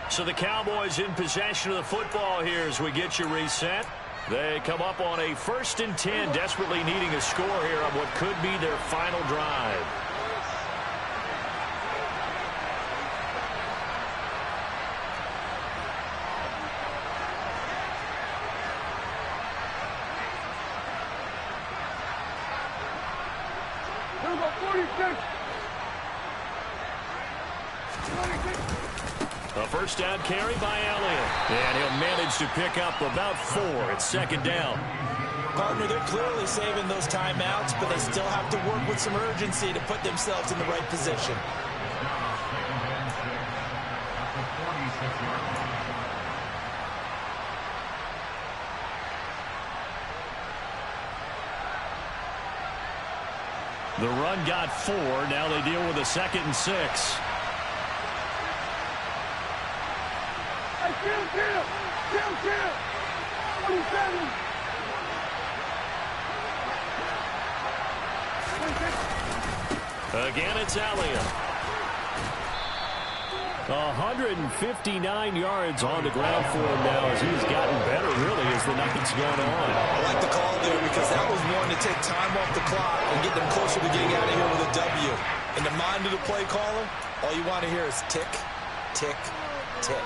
So the Cowboys in possession of the football here as we get you reset. They come up on a 1st and 10, desperately needing a score here on what could be their final drive. A first down carry by Elliott. And he'll manage to pick up about 4 at 2nd down. Partner, they're clearly saving those timeouts, but they still have to work with some urgency to put themselves in the right position. The run got 4. Now they deal with a 2nd and 6. Again, it's Elliott. 159 yards on the ground for him now as he's gotten better, really, as the night's gone on. I like the call there because that was one to take time off the clock and get them closer to getting out of here with a W. In the mind of the play caller, all you want to hear is tick, tick, tick.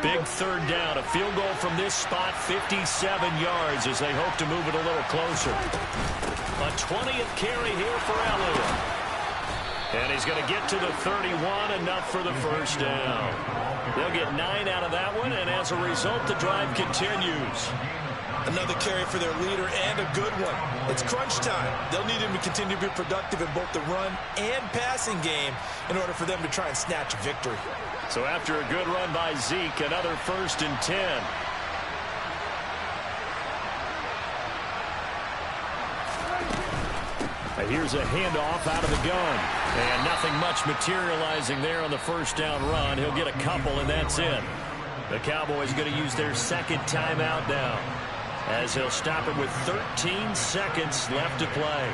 Big 3rd down. A field goal from this spot, 57 yards as they hope to move it a little closer. A 20th carry here for Elliott. And he's going to get to the 31, enough for the first down. They'll get 9 out of that one, and as a result, the drive continues. Another carry for their leader and a good one. It's crunch time. They'll need him to continue to be productive in both the run and passing game in order for them to try and snatch a victory. So after a good run by Zeke, another 1st and 10. Here's a handoff out of the gun. And nothing much materializing there on the first down run. He'll get a couple, and that's it. The Cowboys going to use their second timeout now, as he'll stop it with 13 seconds left to play.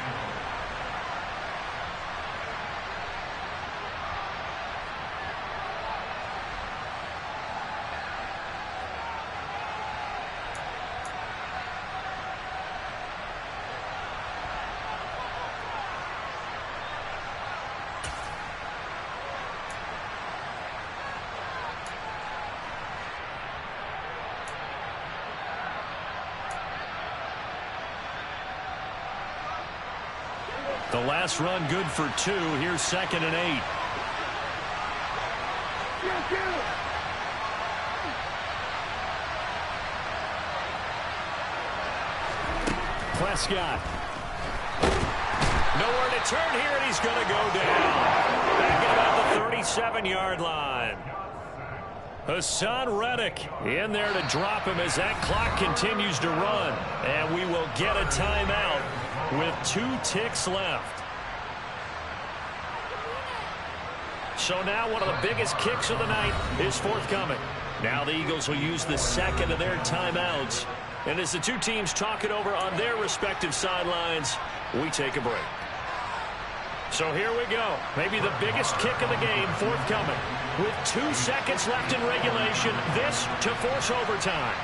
The last run good for 2. Here's 2nd and 8. Prescott. Nowhere to turn here, and he's going to go down. Back at about the 37-yard line. Hassan Reddick in there to drop him as that clock continues to run. And we will get a timeout with 2 ticks left. So now one of the biggest kicks of the night is forthcoming. Now the Eagles will use the second of their timeouts. And as the two teams talk it over on their respective sidelines, we take a break. So here we go. Maybe the biggest kick of the game forthcoming. With 2 seconds left in regulation, this to force overtime.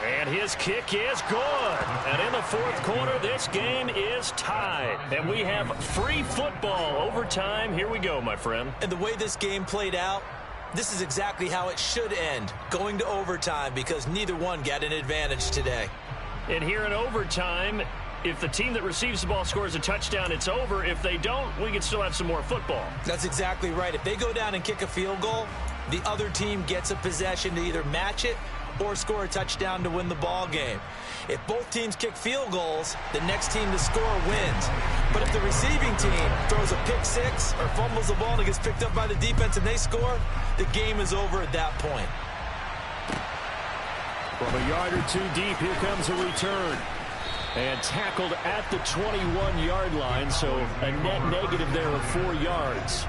And his kick is good. And in the fourth quarter, this game is tied. And we have free football overtime. Here we go, my friend. And the way this game played out, this is exactly how it should end, going to overtime, because neither one got an advantage today. And here in overtime, if the team that receives the ball scores a touchdown, it's over. If they don't, we can still have some more football. That's exactly right. If they go down and kick a field goal, the other team gets a possession to either match it or score a touchdown to win the ball game. If both teams kick field goals, the next team to score wins. But if the receiving team throws a pick six or fumbles the ball and it gets picked up by the defense and they score, the game is over at that point. From a yard or 2 deep, here comes a return. And tackled at the 21-yard line, so a net negative there of 4 yards.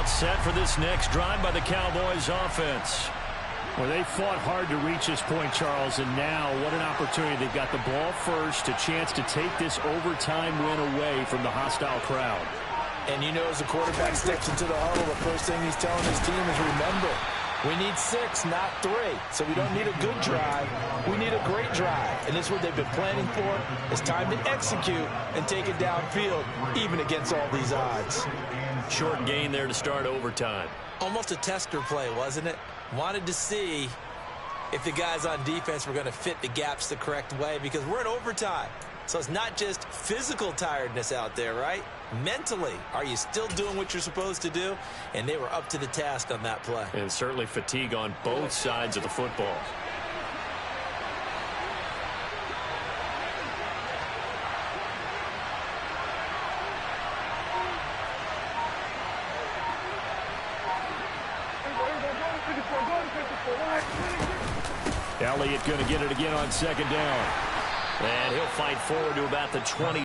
Set for this next drive by the Cowboys offense. Well, they fought hard to reach this point, Charles, and now what an opportunity. They've got the ball first, a chance to take this overtime win away from the hostile crowd. And you know, as the quarterback steps into the huddle, the first thing he's telling his team is, remember, we need 6, not 3. So we don't need a good drive. We need a great drive. And this is what they've been planning for. It's time to execute and take it downfield, even against all these odds. Short gain there to start overtime. Almost a tester play, wasn't it? Wanted to see if the guys on defense were going to fit the gaps the correct way, because we're in overtime. So it's not just physical tiredness out there, right? Mentally, are you still doing what you're supposed to do? And they were up to the task on that play. And certainly fatigue on both sides of the football. Elliott going to get it again on 2nd down. And he'll fight forward to about the 20.